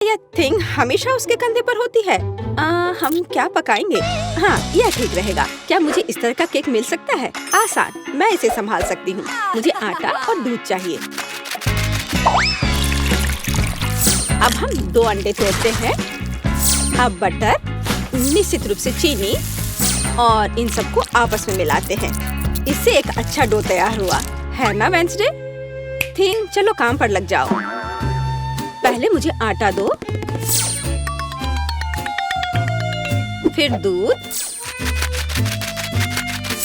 यह थिंग हमेशा उसके कंधे पर होती है। हम क्या पकाएंगे? हाँ, यह ठीक रहेगा। क्या मुझे इस तरह का केक मिल सकता है? आसान, मैं इसे संभाल सकती हूँ। मुझे आटा और दूध चाहिए। अब हम 2 अंडे तोड़ते हैं। अब बटर, निश्चित रूप से चीनी और इन सबको आपस में मिलाते हैं। इससे एक अच्छा डो तैयार हुआ है ना वेंसडे? थिंग, चलो काम पर लग जाओ। पहले मुझे आटा दो, फिर दूध,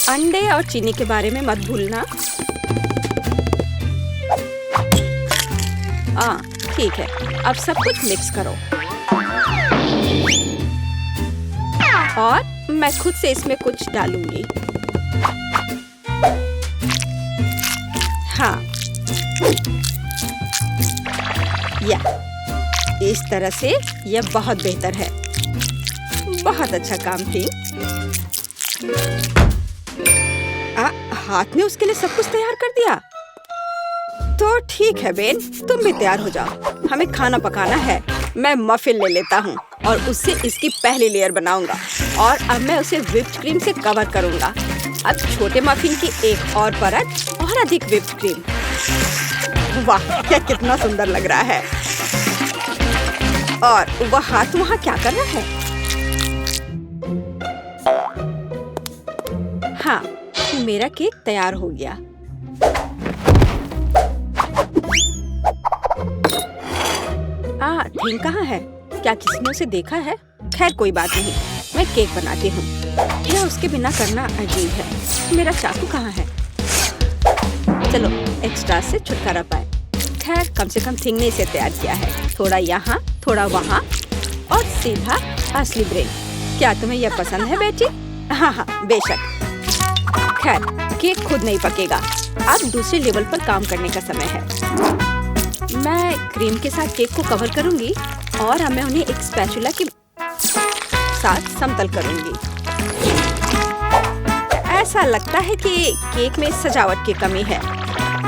अंडे और चीनी के बारे में मत भूलना। ठीक है, अब सब कुछ मिक्स करो। और मैं खुद से इसमें कुछ डालूंगी। हाँ, या इस तरह से यह बहुत बेहतर है। बहुत अच्छा काम थी। हाथ ने उसके लिए सब कुछ तैयार कर दिया। तो ठीक है बेन, तुम भी तैयार हो जाओ। हमें खाना पकाना है। मैं मफिन ले लेता हूँ और उससे इसकी पहली लेयर बनाऊंगा और अब मैं उसे व्हिप्ड क्रीम से कवर करूंगा। अब छोटे मफिन की एक और परत और अधिक व्हिप्ड क्रीम। वाह, क्या कितना सुंदर लग रहा है। और वह हाथ वहाँ क्या कर रहा है? हाँ, मेरा केक तैयार हो गया। थिंग कहाँ है? क्या किसी ने उसे देखा है? खैर कोई बात नहीं, मैं केक बनाती हूँ। यह उसके बिना करना अजीब है। मेरा चाकू कहाँ है? चलो, एक्स्ट्रा से छुटकारा पाए। खैर, कम से कम थिंग ने इसे तैयार किया है। थोड़ा यहाँ, थोड़ा वहाँ और सीधा असली ब्रेन। क्या तुम्हें यह पसंद है बेटी? हाँ, बेशक। खैर, केक खुद नहीं पकेगा। अब दूसरे लेवल पर काम करने का समय है। मैं क्रीम के साथ केक को कवर करूंगी और मैं उन्हें एक स्पैचुला के साथ समतल करूंगी। ऐसा लगता है कि केक में सजावट की कमी है।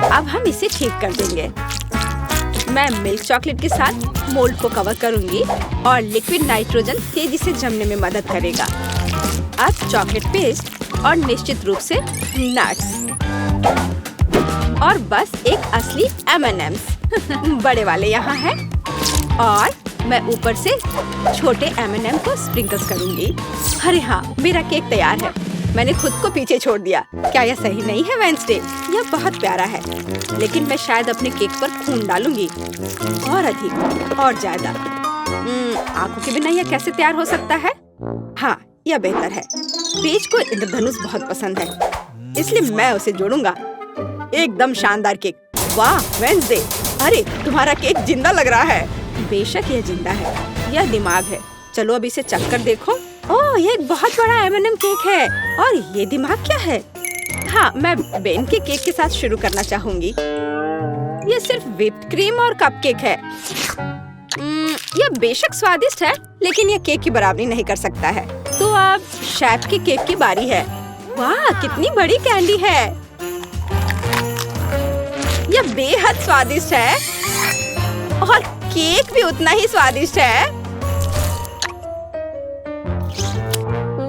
अब हम इसे ठीक कर देंगे। मैं मिल्क चॉकलेट के साथ मोल्ड को कवर करूंगी और लिक्विड नाइट्रोजन तेजी से जमने में मदद करेगा। अब चॉकलेट पेस्ट और निश्चित रूप से नट्स और बस एक असली M&M's बड़े वाले यहाँ हैं और मैं ऊपर से छोटे M&M को स्प्रिंकल्स करूंगी। अरे हाँ, मेरा केक तैयार है। मैंने खुद को पीछे छोड़ दिया। क्या यह सही नहीं है वेंसडे? यह बहुत प्यारा है, लेकिन मैं शायद अपने केक पर खून डालूंगी और अधिक और ज्यादा। आंखों के बिना यह कैसे तैयार हो सकता है? हाँ, यह बेहतर है। पेज को इंद्रधनुष बहुत पसंद है, इसलिए मैं उसे जोड़ूंगा। एकदम शानदार केक। वाह वेंसडे, अरे तुम्हारा केक जिंदा लग रहा है। बेशक यह जिंदा है, यह दिमाग है। चलो अब इसे चख कर देखो। ओह, यह एक बहुत बड़ा M&M केक है और ये दिमाग क्या है? हाँ, मैं बेन के केक के साथ शुरू करना चाहूंगी। यह सिर्फ व्हिप्ड क्रीम और कपकेक है। यह बेशक स्वादिष्ट है, लेकिन यह केक की बराबरी नहीं कर सकता है। तो अब शेफ के केक की बारी है। वाह, कितनी बड़ी कैंडी है। यह बेहद स्वादिष्ट है और केक भी उतना ही स्वादिष्ट है।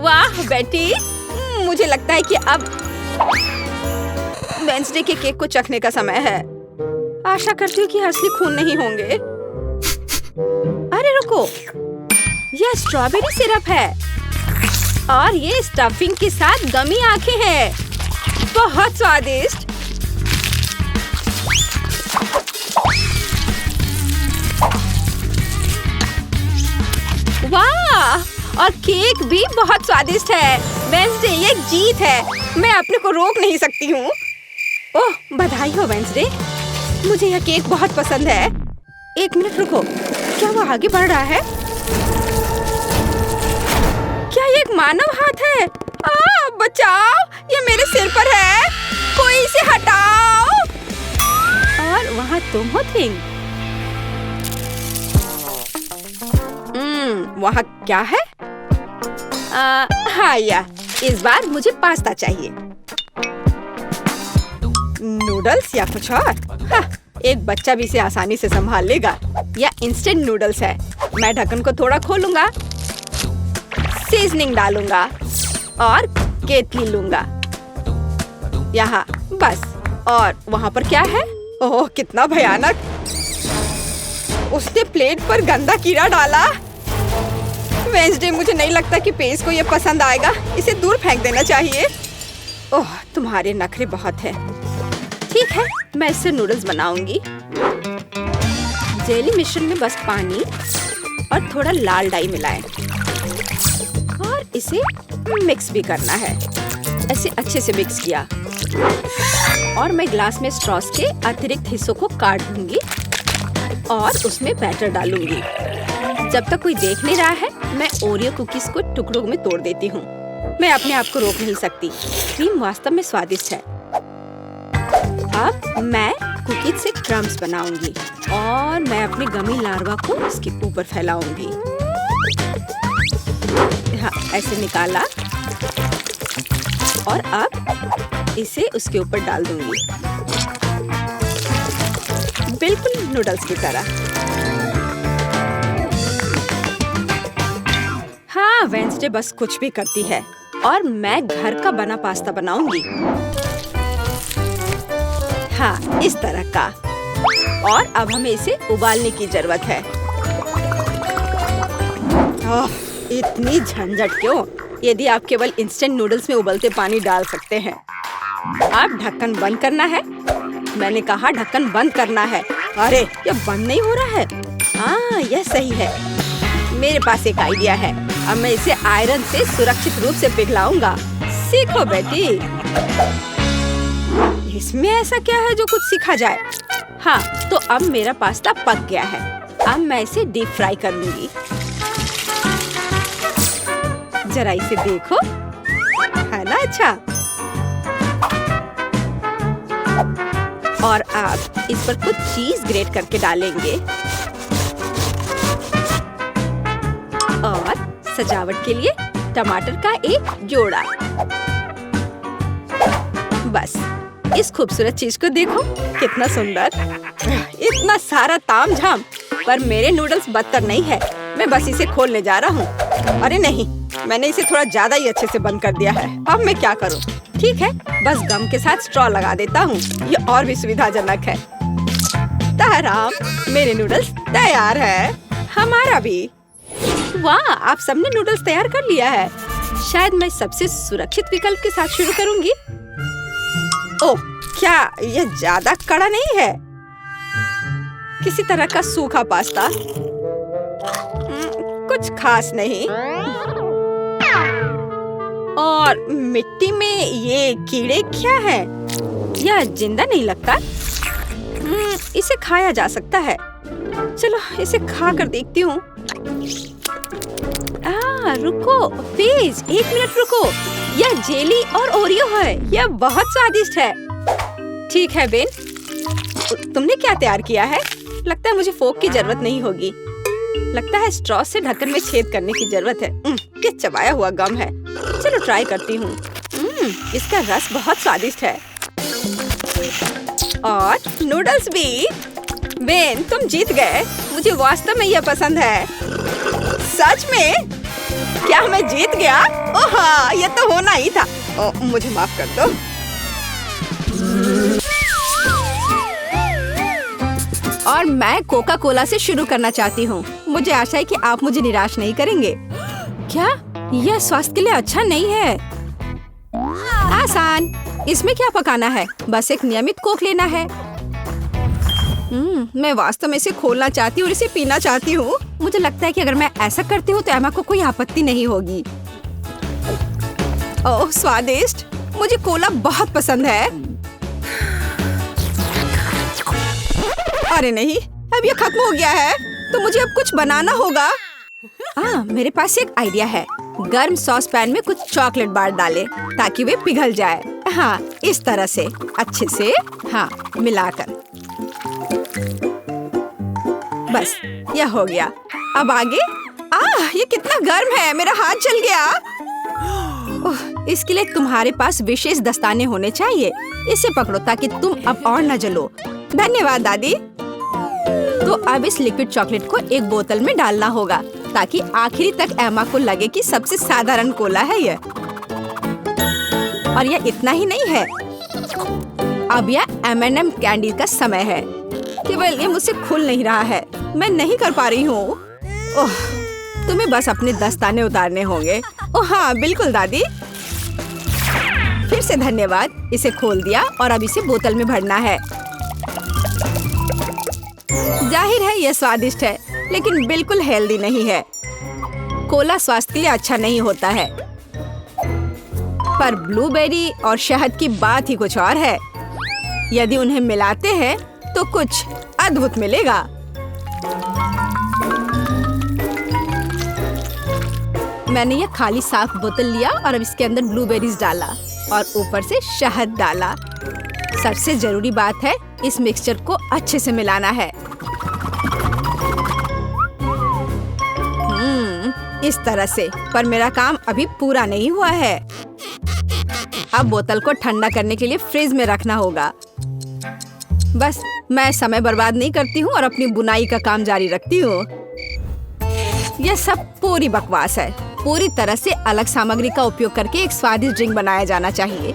वाह बेटी, मुझे लगता है कि अब वेंसडे के केक को चखने का समय है। आशा करती हूँ कि असली खून नहीं होंगे। अरे रुको, यह स्ट्रॉबेरी सिरप है और ये स्टफिंग के साथ गमी आंखें हैं। बहुत स्वादिष्ट। वाह, और केक भी बहुत स्वादिष्ट है। वेंसडे, ये एक जीत है। मैं अपने को रोक नहीं सकती हूँ। ओह, बधाई हो वेंसडे, मुझे यह केक बहुत पसंद है। एक मिनट रुको, क्या वो आगे बढ़ रहा है? क्या ये एक मानव हाथ है? बचाओ, ये मेरे सिर पर है। कोई इसे हटाओ। और वहाँ तुम हो थिंग। वहाँ क्या है? हाँ, इस बार मुझे पास्ता चाहिए। नूडल्स या कुछ और? हाँ, एक बच्चा भी इसे आसानी से संभाल लेगा। यह इंस्टेंट नूडल्स है। मैं ढक्कन को थोड़ा खोलूंगा, सीजनिंग डालूंगा और केतली लूंगा यहाँ बस। और वहाँ पर क्या है? ओह कितना भयानक! उसने प्लेट पर गंदा कीड़ा डाला। वेंसडे, मुझे नहीं लगता कि पेज को ये पसंद आएगा। इसे दूर फेंक देना चाहिए। ओह तुम्हारे नखरे बहुत हैं। ठीक है, मैं इससे नूडल्स बनाऊंगी। जेली मिश्रण में बस पानी और थोड़ा लाल डाई मिलाएं और इसे मिक्स भी करना है। ऐसे अच्छे से मिक्स किया और मैं ग्लास में स्ट्रॉस के अतिरिक्त हिस्सों को काट दूंगी और उसमें बैटर डालूंगी। जब तक कोई देख नहीं रहा है, मैं ओरियो कुकीज को टुकड़ों में तोड़ देती हूँ। मैं अपने आप को रोक नहीं सकती। क्रीम वास्तव में स्वादिष्ट है। अब मैं कुकीज से क्रम्स बनाऊंगी और मैं अपने गमी लार्वा को इसके ऊपर फैलाऊंगी। हाँ, ऐसे निकाला और अब इसे उसके ऊपर डाल दूंगी, बिल्कुल नूडल्स की तरह। हाँ, वेंसडे बस कुछ भी करती है और मैं घर का बना पास्ता बनाऊंगी। हाँ, इस तरह का। और अब हमें इसे उबालने की जरूरत है। ओह, इतनी झंझट क्यों? यदि आप केवल इंस्टेंट नूडल्स में उबलते पानी डाल सकते हैं। अब ढक्कन बंद करना है। मैंने कहा ढक्कन बंद करना है। अरे ये बंद नहीं हो रहा है। हाँ, यह सही है। मेरे पास एक आइडिया है। अब मैं इसे आयरन से सुरक्षित रूप से पिघलाऊंगा। सीखो बेटी। इसमें ऐसा क्या है जो कुछ सीखा जाए? हाँ, तो अब मेरा पास्ता पक गया है। अब मैं इसे डीप फ्राई कर लूंगी। जरा इसे देखो, है ना अच्छा? और अब इस पर कुछ चीज ग्रेट करके डालेंगे और सजावट के लिए टमाटर का एक जोड़ा। बस इस खूबसूरत चीज को देखो, कितना सुंदर। इतना सारा तामझाम, पर मेरे नूडल्स बदतर नहीं है। मैं बस इसे खोलने जा रहा हूँ। अरे नहीं, मैंने इसे थोड़ा ज्यादा ही अच्छे से बंद कर दिया है। अब मैं क्या करूँ? ठीक है, बस गम के साथ स्ट्रॉ लगा देता हूँ। ये और भी सुविधाजनक है। ताराम, मेरे नूडल्स तैयार है। हमारा भी। वाह, आप सबने नूडल्स तैयार कर लिया है। शायद मैं सबसे सुरक्षित विकल्प के साथ शुरू करूंगी। ओह, क्या यह ज्यादा कड़ा नहीं है? किसी तरह का सूखा पास्ता, कुछ खास नहीं। और मिट्टी में ये कीड़े क्या है? यह जिंदा नहीं लगता। इसे खाया जा सकता है। चलो इसे खा कर देखती हूँ। रुको प्लीज, 1 मिनट रुको। यह जेली और ओरियो है। यह बहुत स्वादिष्ट है। ठीक है बेन, तुमने क्या तैयार किया है? लगता है मुझे फोक की जरूरत नहीं होगी। लगता है स्ट्रॉ से ढक्कन में छेद करने की जरूरत है। क्या चबाया हुआ गम है। चलो ट्राई करती हूँ। इसका रस बहुत स्वादिष्ट है। और नूडल्स भी। बेन, तुम जीत गए। मुझे वास्तव में यह पसंद है। सच में? क्या मैं जीत गया? ओह हाँ, यह तो होना ही था। मुझे माफ कर दो। और मैं कोका कोला से शुरू करना चाहती हूँ। मुझे आशा है कि आप मुझे निराश नहीं करेंगे। क्या यह स्वास्थ्य के लिए अच्छा नहीं है? आसान। इसमें क्या पकाना है? बस एक नियमित कोक लेना है। मैं वास्तव में इसे खोलना चाहती हूँ और इसे पीना चाहती हूँ। मुझे लगता है कि अगर मैं ऐसा करती हूँ तो एमा को कोई आपत्ति नहीं होगी। ओह स्वादिष्ट, मुझे कोला बहुत पसंद है। अरे नहीं, अब ये खत्म हो गया है, तो मुझे अब कुछ बनाना होगा। मेरे पास एक आइडिया है। गर्म सॉस पैन में कुछ चॉकलेट बार डालें ताकि वे पिघल जाए। हाँ, इस तरह से अच्छे से मिलाकर। बस यह हो गया। अब आगे। ये कितना गर्म है, मेरा हाथ जल गया। इसके लिए तुम्हारे पास विशेष दस्ताने होने चाहिए। इसे पकड़ो ताकि तुम अब और न जलो। धन्यवाद दादी। तो अब इस लिक्विड चॉकलेट को एक बोतल में डालना होगा ताकि आखिरी तक एमा को लगे कि सबसे साधारण कोला है ये। और यह इतना ही नहीं है, अब यह M&M कैंडी का समय है। केवल ये मुझसे खुल नहीं रहा है, मैं नहीं कर पा रही हूँ। ओह, तुम्हें बस अपने दस्ताने उतारने होंगे। ओह हाँ बिल्कुल दादी। फिर से धन्यवाद। इसे खोल दिया और अब इसे बोतल में भरना है। जाहिर है यह स्वादिष्ट है, लेकिन बिल्कुल हेल्दी नहीं है। कोला स्वास्थ्य के लिए अच्छा नहीं होता है, पर ब्लूबेरी और शहद की बात ही कुछ और है। यदि उन्हें मिलाते हैं तो कुछ अद्भुत मिलेगा। मैंने यह खाली साफ बोतल लिया और अब इसके अंदर ब्लूबेरीज डाला और ऊपर से शहद डाला। सबसे जरूरी बात है इस मिक्सचर को अच्छे से मिलाना है। इस तरह से। पर मेरा काम अभी पूरा नहीं हुआ है। अब बोतल को ठंडा करने के लिए फ्रिज में रखना होगा। बस मैं समय बर्बाद नहीं करती हूँ और अपनी बुनाई का काम जारी रखती हूँ। यह सब पूरी बकवास है। पूरी तरह से अलग सामग्री का उपयोग करके एक स्वादिष्ट ड्रिंक बनाया जाना चाहिए।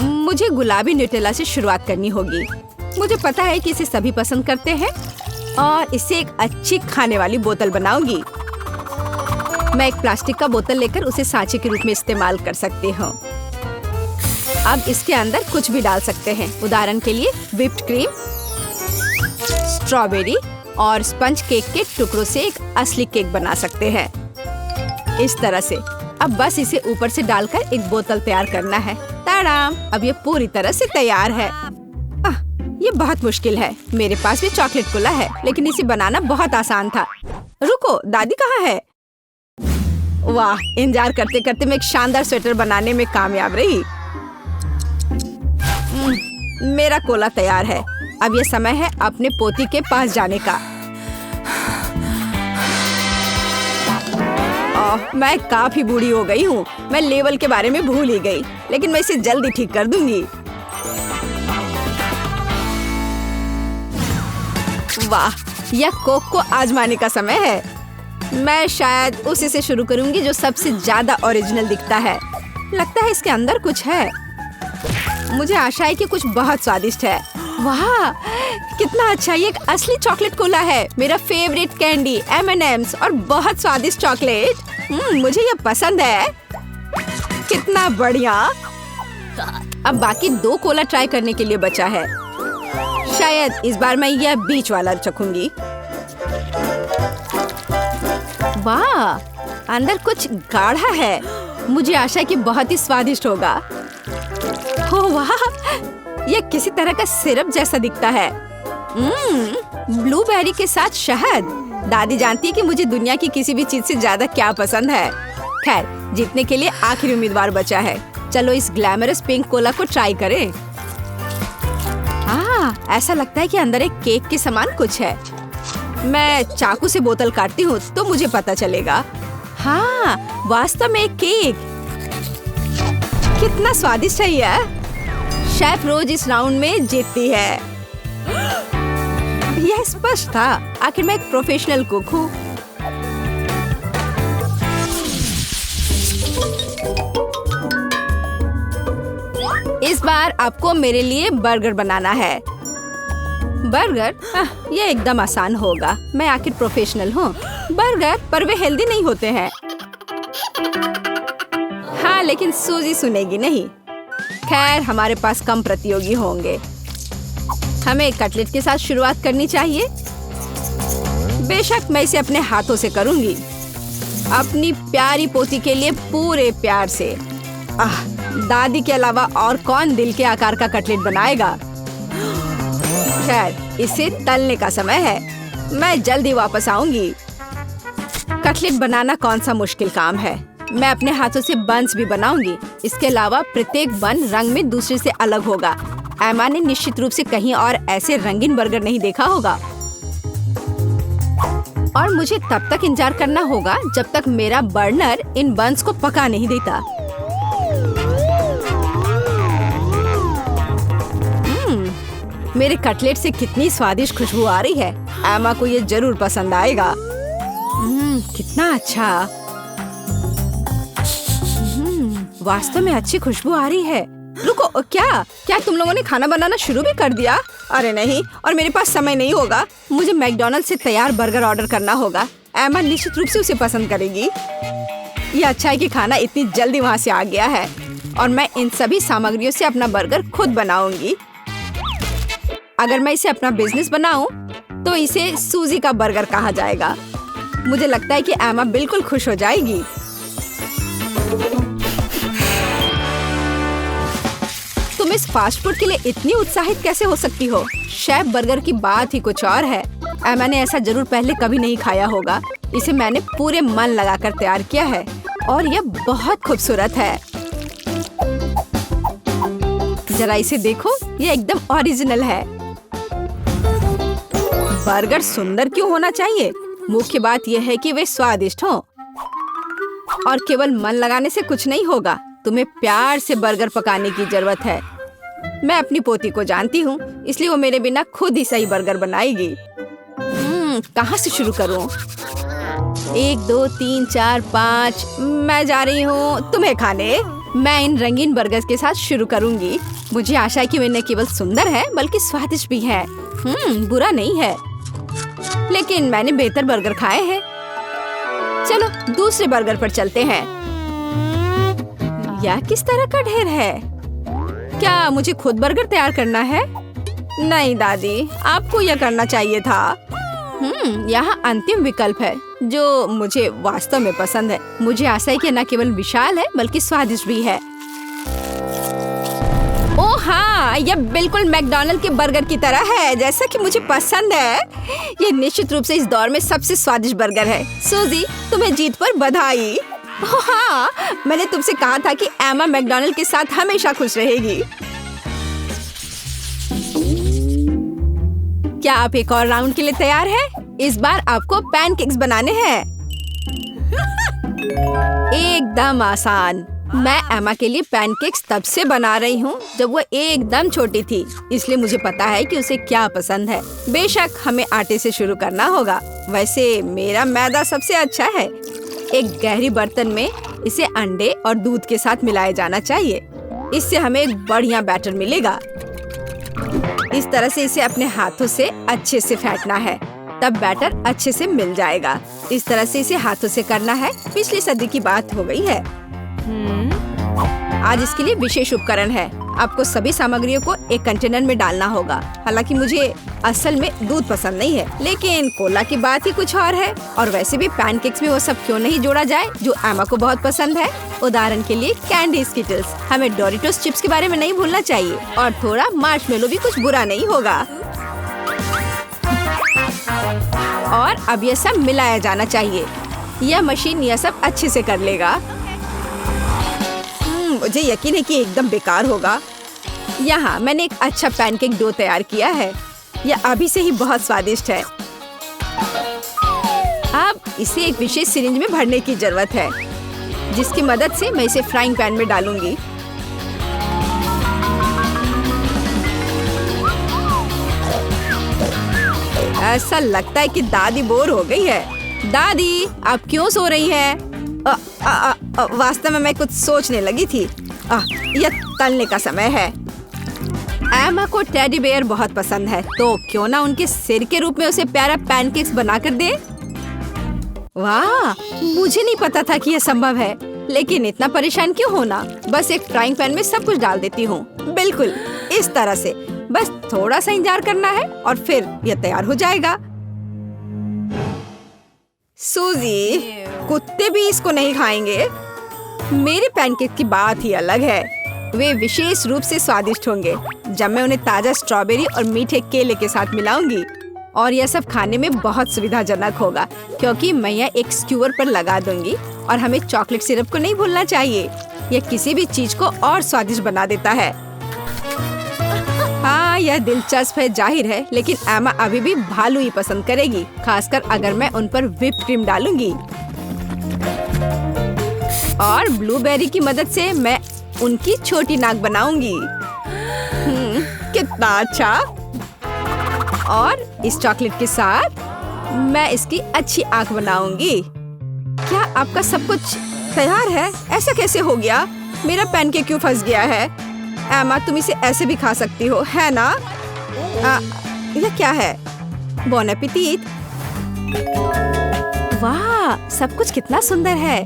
मुझे गुलाबी न्यूटेला से शुरुआत करनी होगी। मुझे पता है कि इसे सभी पसंद करते हैं और इससे एक अच्छी खाने वाली बोतल बनाऊंगी। मैं एक प्लास्टिक का बोतल लेकर उसे सांचे के रूप में इस्तेमाल कर सकती हूँ। अब इसके अंदर कुछ भी डाल सकते हैं। उदाहरण के लिए व्हिप्ड क्रीम, स्ट्रॉबेरी और स्पंज केक के टुकड़ों से एक असली केक बना सकते हैं। इस तरह से। अब बस इसे ऊपर से डालकर एक बोतल तैयार करना है। ताड़ाम! अब ये पूरी तरह से तैयार है। ये बहुत मुश्किल है। मेरे पास भी चॉकलेट कोला है, लेकिन इसे बनाना बहुत आसान था। रुको, दादी कहाँ है? वाह! इंतजार करते करते मैं एक शानदार स्वेटर बनाने में कामयाब रही। मेरा कोला तैयार है। अब ये समय है अपने पोती के पास जाने का। मैं काफी बूढ़ी हो गई हूँ। मैं लेवल के बारे में भूल ही गई, लेकिन मैं इसे जल्दी ठीक कर दूंगी। वाह! यह कोक को आजमाने का समय है। मैं शायद उसी से शुरू करूंगी जो सबसे ज्यादा ओरिजिनल दिखता है। लगता है इसके अंदर कुछ है। मुझे आशा है कि कुछ बहुत स्वादिष्ट है। वाह! कितना अच्छा! ये एक असली चॉकलेट कोला है। मेरा फेवरेट कैंडी M&M's और बहुत स्वादिष्ट चॉकलेट। मुझे ये पसंद है। कितना बढ़िया! अब बाकी 2 कोला ट्राई करने के लिए बचा है। शायद इस बार मैं यह बीच वाला चखूंगी। वाह! अंदर कुछ गाढ़ा है। मुझे आशा है कि बहुत ही स्वादिष्ट होगा। ओह वाह! यह किसी तरह का सिरप जैसा दिखता है। ब्लूबेरी के साथ शहद। दादी जानती है कि मुझे दुनिया की किसी भी चीज से ज्यादा क्या पसंद है। खैर, जीतने के लिए आखिरी उम्मीदवार बचा है। चलो इस ग्लैमरस पिंक कोला को ट्राई करें। ऐसा लगता है कि अंदर एक केक के समान कुछ है। मैं चाकू से बोतल काटती हूँ तो मुझे पता चलेगा। हाँ, वास्तव में एक केक। कितना स्वादिष्ट है यह। शेफ रोज इस राउंड में जीतती है। यह स्पष्ट था। आखिर मैं एक प्रोफेशनल कुक हूँ। इस बार आपको मेरे लिए बर्गर बनाना है। बर्गर? यह एकदम आसान होगा। मैं आखिर प्रोफेशनल हूँ। बर्गर? पर वे हेल्दी नहीं होते हैं। हाँ, लेकिन सूजी सुनेगी नहीं। खैर, हमारे पास कम प्रतियोगी होंगे। हमें कटलेट के साथ शुरुआत करनी चाहिए। बेशक मैं इसे अपने हाथों से करूंगी, अपनी प्यारी पोती के लिए पूरे प्यार से। दादी के अलावा और कौन दिल के आकार का कटलेट बनाएगा। खैर, इसे तलने का समय है। मैं जल्दी वापस आऊंगी। कटलेट बनाना कौन सा मुश्किल काम है। मैं अपने हाथों से बन्स भी बनाऊंगी। इसके अलावा प्रत्येक बन रंग में दूसरे से अलग होगा। एमा ने निश्चित रूप से कहीं और ऐसे रंगीन बर्गर नहीं देखा होगा। और मुझे तब तक इंतजार करना होगा जब तक मेरा बर्नर इन बन्स को पका नहीं देता। मेरे कटलेट से कितनी स्वादिष्ट खुशबू आ रही है। एमा को ये जरूर पसंद आएगा। कितना अच्छा। वास्तव में अच्छी खुशबू आ रही है। रुको, क्या तुम लोगों ने खाना बनाना शुरू भी कर दिया? अरे नहीं, और मेरे पास समय नहीं होगा। मुझे मैकडॉनल्ड से तैयार बर्गर ऑर्डर करना होगा। एमा निश्चित रूप से उसे पसंद करेगी। ये अच्छा है कि खाना इतनी जल्दी वहाँ से आ गया है और मैं इन सभी सामग्रियों से अपना बर्गर खुद बनाऊंगी। अगर मैं इसे अपना बिजनेस बनाऊं तो इसे सूजी का बर्गर कहा जाएगा। मुझे लगता है कि एमा बिल्कुल खुश हो जाएगी। तुम इस फास्ट फूड के लिए इतनी उत्साहित कैसे हो सकती हो? शेफ बर्गर की बात ही कुछ और है। एमा ने ऐसा जरूर पहले कभी नहीं खाया होगा। इसे मैंने पूरे मन लगाकर तैयार किया है और यह बहुत खूबसूरत है। जरा इसे देखो, ये एकदम ओरिजिनल है। बर्गर सुंदर क्यों होना चाहिए? मुख्य बात यह है कि वे स्वादिष्ट हों। और केवल मन लगाने से कुछ नहीं होगा, तुम्हें प्यार से बर्गर पकाने की जरूरत है। मैं अपनी पोती को जानती हूँ, इसलिए वो मेरे बिना खुद ही सही बर्गर बनाएगी। कहाँ से शुरू करूँ? 1 2 3 4 5 मैं जा रही हूँ तुम्हें खाने। मैं इन रंगीन बर्गर्स के साथ शुरू करूँगी। मुझे आशा है कि वे न केवल सुंदर है बल्कि स्वादिष्ट भी है। बुरा नहीं है, लेकिन मैंने बेहतर बर्गर खाए हैं। चलो दूसरे बर्गर पर चलते हैं। यह किस तरह का ढेर है? क्या मुझे खुद बर्गर तैयार करना है? नहीं दादी, आपको यह करना चाहिए था। यहाँ अंतिम विकल्प है जो मुझे वास्तव में पसंद है। मुझे आशा है कि न केवल विशाल है बल्कि स्वादिष्ट भी है। ओह हाँ, यह बिल्कुल मैकडॉनल्ड के बर्गर की तरह है, जैसा कि मुझे पसंद है। ये निश्चित रूप से इस दौर में सबसे स्वादिष्ट बर्गर है। सूजी, तुम्हें जीत पर बधाई। ओह हाँ, मैंने तुमसे कहा था कि एमा मैकडॉनल्ड के साथ हमेशा खुश रहेगी। क्या आप एक और राउंड के लिए तैयार हैं? इस बार आपको पैनकेक्स बनाने हैं। एकदम आसान। मैं एमा के लिए पैनकेक्स तब से बना रही हूँ जब वो एकदम छोटी थी, इसलिए मुझे पता है कि उसे क्या पसंद है। बेशक हमें आटे से शुरू करना होगा। वैसे मेरा मैदा सबसे अच्छा है। एक गहरी बर्तन में इसे अंडे और दूध के साथ मिलाया जाना चाहिए। इससे हमें एक बढ़िया बैटर मिलेगा। इस तरह से इसे अपने हाथों से अच्छे से फेंटना है, तब बैटर अच्छे से मिल जाएगा। इस तरह से इसे हाथों से करना है। पिछली सदी की बात हो गई है। आज इसके लिए विशेष उपकरण है। आपको सभी सामग्रियों को एक कंटेनर में डालना होगा। हालांकि मुझे असल में दूध पसंद नहीं है, लेकिन कोला की बात ही कुछ और है। और वैसे भी पैनकेक्स में वो सब क्यों नहीं जोड़ा जाए जो एमा को बहुत पसंद है। उदाहरण के लिए कैंडी स्किटल्स। हमें डोरिटोस चिप्स के बारे में नहीं भूलना चाहिए, और थोड़ा मार्शमेलो भी कुछ बुरा नहीं होगा। और अब यह सब मिलाया जाना चाहिए। यह मशीन यह सब अच्छे से कर लेगा। मुझे यकीन है कि एकदम बेकार होगा। यहाँ मैंने एक अच्छा पैनकेक डो तैयार किया है। यह अभी से ही बहुत स्वादिष्ट है। अब इसे एक विशेष सिरिंज में भरने की जरूरत है, जिसकी मदद से मैं इसे फ्राइंग पैन में डालूंगी। ऐसा लगता है कि दादी बोर हो गई है। दादी, आप क्यों सो रही हैं? वास्तव में मैं कुछ सोचने लगी थी। यह तलने का समय है। एमा को टेडी बेयर बहुत पसंद है, तो क्यों ना उनके सिर के रूप में उसे प्यारा पैनकेक्स बनाकर दे। वाह, मुझे नहीं पता था कि यह संभव है, लेकिन इतना परेशान क्यों होना। बस एक फ्राइंग पैन में सब कुछ डाल देती हूँ। बिल्कुल इस तरह से। बस थोड़ा सा इंतजार करना है और फिर यह तैयार हो जाएगा। सूजी, कुत्ते भी इसको नहीं खाएंगे। मेरे पैनकेक की बात ही अलग है। वे विशेष रूप से स्वादिष्ट होंगे जब मैं उन्हें ताजा स्ट्रॉबेरी और मीठे केले के साथ मिलाऊंगी। और यह सब खाने में बहुत सुविधाजनक होगा, क्योंकि मैं यह एक स्क्यूअर पर लगा दूंगी। और हमें चॉकलेट सिरप को नहीं भूलना चाहिए। यह किसी भी चीज को और स्वादिष्ट बना देता है। हाँ, यह दिलचस्प है जाहिर है, लेकिन एमा अभी भी भालू ही पसंद करेगी, खासकर अगर मैं उन पर व्हिप क्रीम डालूंगी। और ब्लूबेरी की मदद से मैं उनकी छोटी नाक बनाऊंगी। कितना अच्छा। और इस चॉकलेट के साथ मैं इसकी अच्छी आंख बनाऊंगी। क्या आपका सब कुछ तैयार है? ऐसा कैसे हो गया? मेरा पैनकेक क्यों फंस गया है? एमा, तुम इसे ऐसे भी खा सकती हो, है ना? यह क्या है? बॉन एपेटिट। वाह, सब कुछ कितना सुंदर है।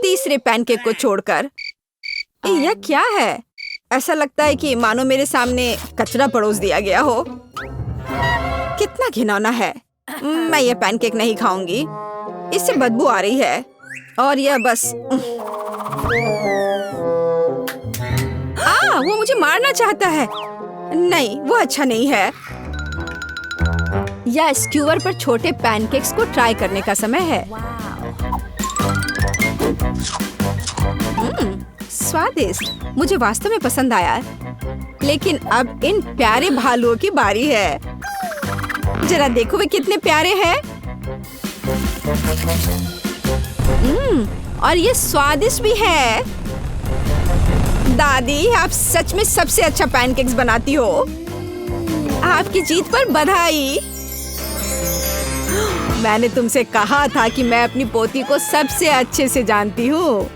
तीसरे पैनकेक को छोड़कर यह क्या है? ऐसा लगता है कि मानो मेरे सामने कचरा परोस दिया गया हो। कितना घिनौना है। मैं ये पैनकेक नहीं खाऊंगी, इससे बदबू आ रही है। और यह बस वो मुझे मारना चाहता है। नहीं, वो अच्छा नहीं है। या स्क्यूअर पर छोटे पैनकेक्स को ट्राई करने का समय है। स्वादिष्ट, मुझे वास्तव में पसंद आया। लेकिन अब इन प्यारे भालुओं की बारी है। जरा देखो वे कितने प्यारे हैं। और ये स्वादिष्ट भी है। दादी, आप सच में सबसे अच्छा पैनकेक्स बनाती हो। आपकी जीत पर बधाई। मैंने तुमसे कहा था कि मैं अपनी पोती को सबसे अच्छे से जानती हूँ।